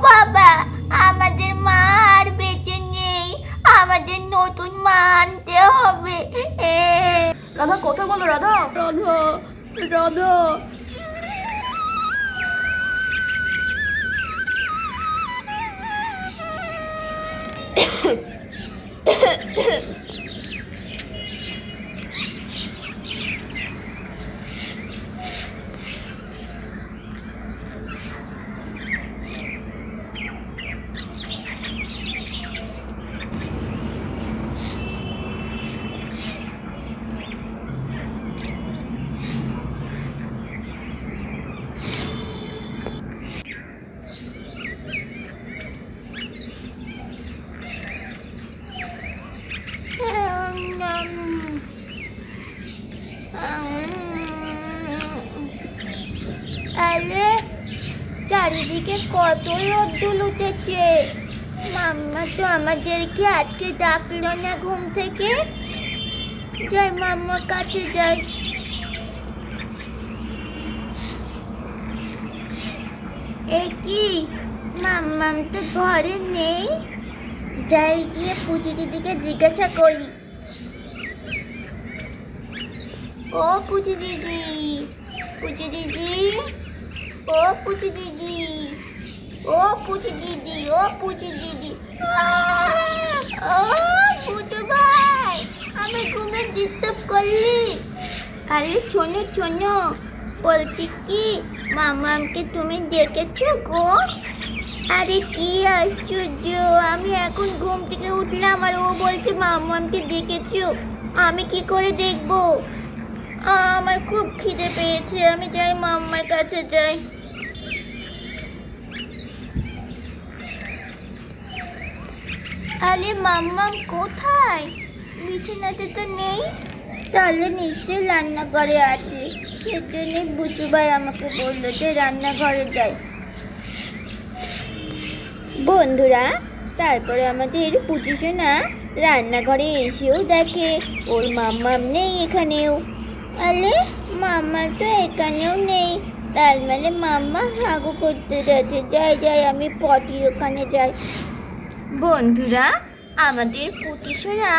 বাবা, আমাদের মা আর বেঁচে নেই, আমাদের নতুন মা আনতে হবে। রাধা কথা বলো, রাধা রাধা রাধা। আরে চারিদিকে কত রোদ্দুর উঠেছে। মাম্মা তো আমাদেরকে আজকে ডাকলো না ঘুম থেকে। যাই মাম্মার কাছে যাই। এ কি, মাম্মাম তো ঘরে নেই। যাই গিয়ে পুচি দিদিকে জিজ্ঞাসা করি। ও পুচি দিদি, পুচি দিদি, ও পুচি দিদি, ও পুচি দিদি, ও পুচি দিদি। ও পুচু ভাই, আমি ঘুমে ডিস্টার্ব করলি? আরে শোনো শোনো, বলছি কি মামামকে তুমি দেখেছো গো? আরে কি আশ্চর্য, আমি এখন ঘুম থেকে উঠলাম আর ও বলছে মামামকে দেখেছো। আমি কি করে দেখবো? আমার খুব খিদে পেয়েছে, আমি যাই মাম্মার কাছে যাই। আরে মাম্মাম কোথায়? বিছানাতে তো নেই। তাহলে নিশ্চয়ই রান্নাঘরে আছে। সেজন্যই বুচু ভাই আমাকে বললো যে রান্নাঘরে যাই। বন্ধুরা, তারপরে আমাদের পুচি সোনা রান্নাঘরে এসেও দেখে ওর মাম্মাম নেই এখানেও। আরে মাম্মা তো এখানেও নেই, তার মানে মাম্মা হাগু করতে যাচ্ছে। যাই যাই, আমি পটির ওখানে যাই। বন্ধুরা, আমাদের পুচি সোনা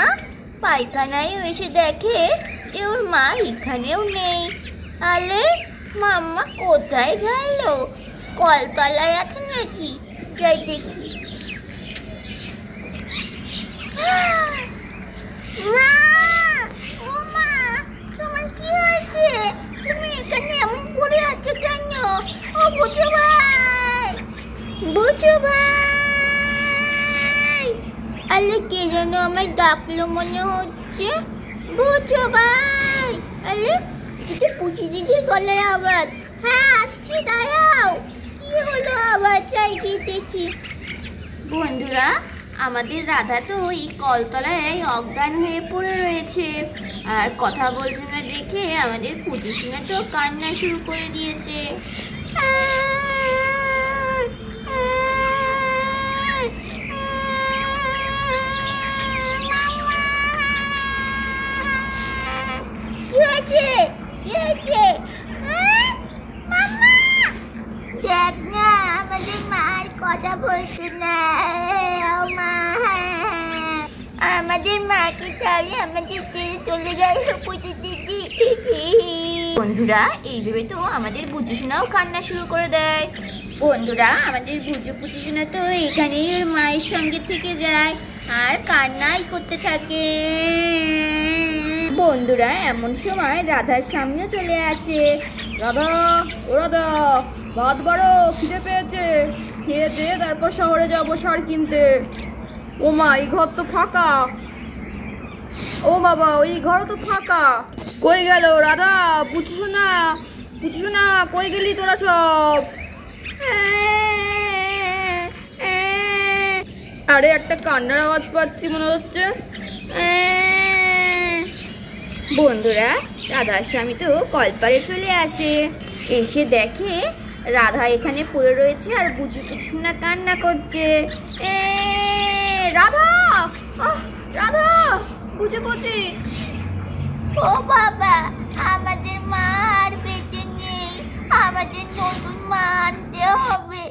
পায়খানায় এসে দেখে যে ওর মা এখানেও নেই। আরে মাম্মা কোথায় গেল? কলতলায় আছে নাকি? যাই দেখি। মা, ও মা, তোমার কি হয়েছে? তুমি এখানে এমন পড়ে আছো কেন? ও বুচু ভাই, বুচু ভাই। আরে কে যেন আমায় ডাকলো মনে হচ্ছে। বুচু ভাই। আরে এটা পুচি দিদির গলায় আওয়াজ। হ্যাঁ আসছি, দাঁড়াও। কি হলো আবার? চাই গিয়ে দেখি। বন্ধুরা, আমাদের রাধা তো এই কলতলায় অজ্ঞান হয়ে পড়ে রয়েছে আর কথা বলছে না দেখে আমাদের পুচি সোনা তো কান্না শুরু করে দিয়েছে। কি হয়েছে? কি হয়েছে? দেখ না, আমাদের মার কথা বলছে না। আমাদের মাকে তাহলে আমাদের ছেড়ে চলে গেল পুচি দিদি। বন্ধুরা, এই ভেবে তো আমাদের বুচু সোনাও কান্না শুরু করে দেয়। বন্ধুরা, আমাদের পুচি সোনা তো এখানেই ওর মায়ের সঙ্গে থেকে যায় আর কান্নাই করতে থাকে। বন্ধুরা, এমন সময় রাধার স্বামীও চলে আসে। রাধা, ও রাধা, ভাত বাড়ো, খিদে পেয়েছে, খেয়ে দে, তারপর শহরে যাবো সার কিনতে। ও মা, এই ঘর তো ফাঁকা। ও বাবা, ওই ঘরও তো ফাঁকা। কই গেল রাধা? পুচু সোনা, পুচু সোনা, কই গেলি তোরা সব? আরে একটা কান্নার আওয়াজ পাচ্ছি মনে হচ্ছে। বন্ধুরা, রাধার স্বামী তো কলপারে চলে আসে। এসে দেখে রাধা এখানে পড়ে রয়েছে আর বুচু সোনা কান্না করছে। রাধা, রাধা, বুঝে বুঝি। ও বাবা, আমাদের মা আর বেঁচে নেই, আমাদের নতুন মা আনতে হবে।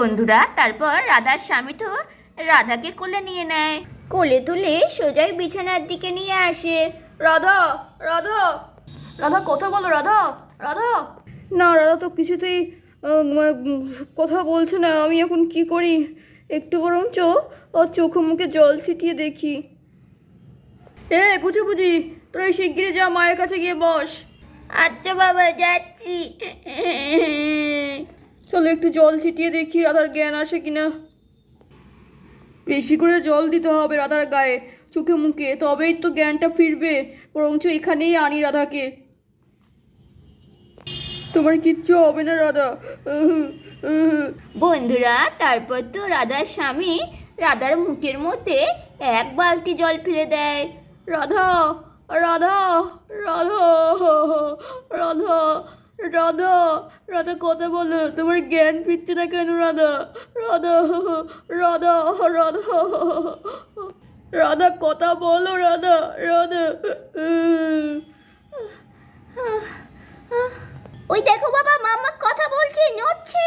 বন্ধুরা তারপর রাধার স্বামী তো রাধাকে কোলে নিয়ে নেয়, কোলে তুলে সোজাই বিছানার দিকে নিয়ে আসে। রাধা, রাধা, রাধা কথা বলো, রাধা, রাধা। না, রাধা তো কিছুতেই কথা বলছে না। আমি এখন কি করি? একটু বরঞ্চ ওর চোখে মুখে জল ছিটিয়ে দেখি। বুঝি বুঝি, তোরা শিগগিরই যা, মায়ের কাছে গিয়ে বস। আচ্ছা বাবা, যাচ্ছি। চলো একটু জল ছিটিয়ে দেখি রাধার জ্ঞান আসে কিনা। বেশি করে জল দিতে হবে রাধার গায়ে, চোখে মুখে, তবেই তো জ্ঞানটা ফিরবে। বরঞ্চ এখানেই আনি রাধাকে। তোমার কিচ্ছু হবে না রাধা। বন্ধুরা তারপর তো রাধার স্বামী রাধার মুখের মধ্যে এক বালতি জল ফেলে দেয়। রাধা, রাধা, রাধা, রাধা, রাধা, রাধা কথা বলো, তোমার জ্ঞান ফিরছে না কেন রাধা? রাধা, রাধা, রাধা, রাধা কথা বলো রাধা, রাধা। ওই দেখো বাবা, মামা কথা বলছে, নড়ছে।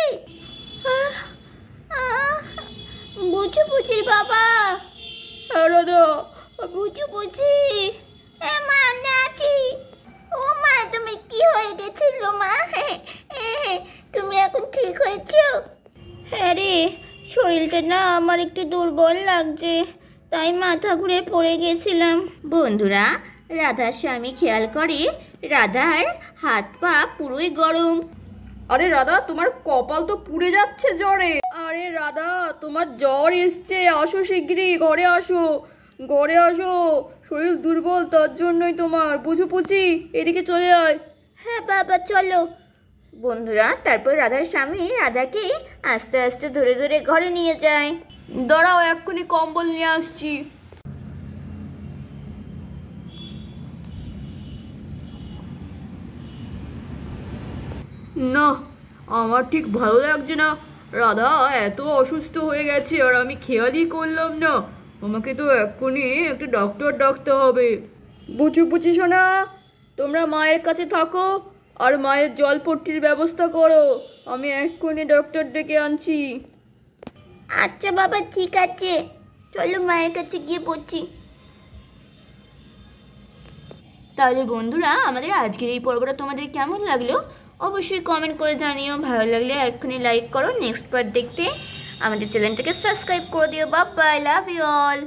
বুঝু বুঝির বাবা। রাধা, বুঝু বুঝি। মা, আমি আছি। ও মা, তুমি কি হয়ে গেছিল মা? তুমি এখন ঠিক হয়েছো? হ্যাঁ রে, শরীরটা না আমার একটু দুর্বল লাগছে, তাই মাথা ঘুরে পড়ে গেছিলাম। বন্ধুরা রাধার স্বামী খেয়াল করে রাধার হাত পা পুরোই গরম। আরে রাধা, তোমার কপাল তো পুড়ে যাচ্ছে জ্বরে। আরে রাধা, তোমার জ্বর এসছে, আসো শিগগিরই, ঘরে আসো, ঘরে আসো। শরীর দুর্বল, তার জন্যই তোমার। বুঝু পুচি, এদিকে চলে আয়। হ্যাঁ বাবা, চলো। বন্ধুরা তারপর রাধার স্বামী রাধাকে আস্তে আস্তে ধরে ধরে ঘরে নিয়ে যায়। দাঁড়াও, এক্ষুনি কম্বল নিয়ে আসছি। না, আমার ঠিক ভালো লাগছে না। রাধা এত অসুস্থ হয়ে গেছে আর আমি খেয়ালই করলাম না। আমাকে তো এক্ষুনি একটা ডক্টর ডাকতে হবে। বুঝু বুঝি শোনা, তোমরা মায়ের কাছে থাকো আর মায়ের জলপট্টির ব্যবস্থা করো। আমি এক্ষুনি ডক্টর ডেকে আনছি। আচ্ছা বাবা, ঠিক আছে, চলো মায়ের কাছে গিয়ে পড়ছি। তাহলে বন্ধুরা আমাদের আজকের এই পর্বটা তোমাদের কেমন লাগলো অবশ্যই কমেন্ট করে জানিও। ভালো লাগলে এক্ষুনি লাইক করো। নেক্সট পার্ট দেখতে আমাদের চ্যানেলটাকে সাবস্ক্রাইব করে দিও। Bye bye, love you all.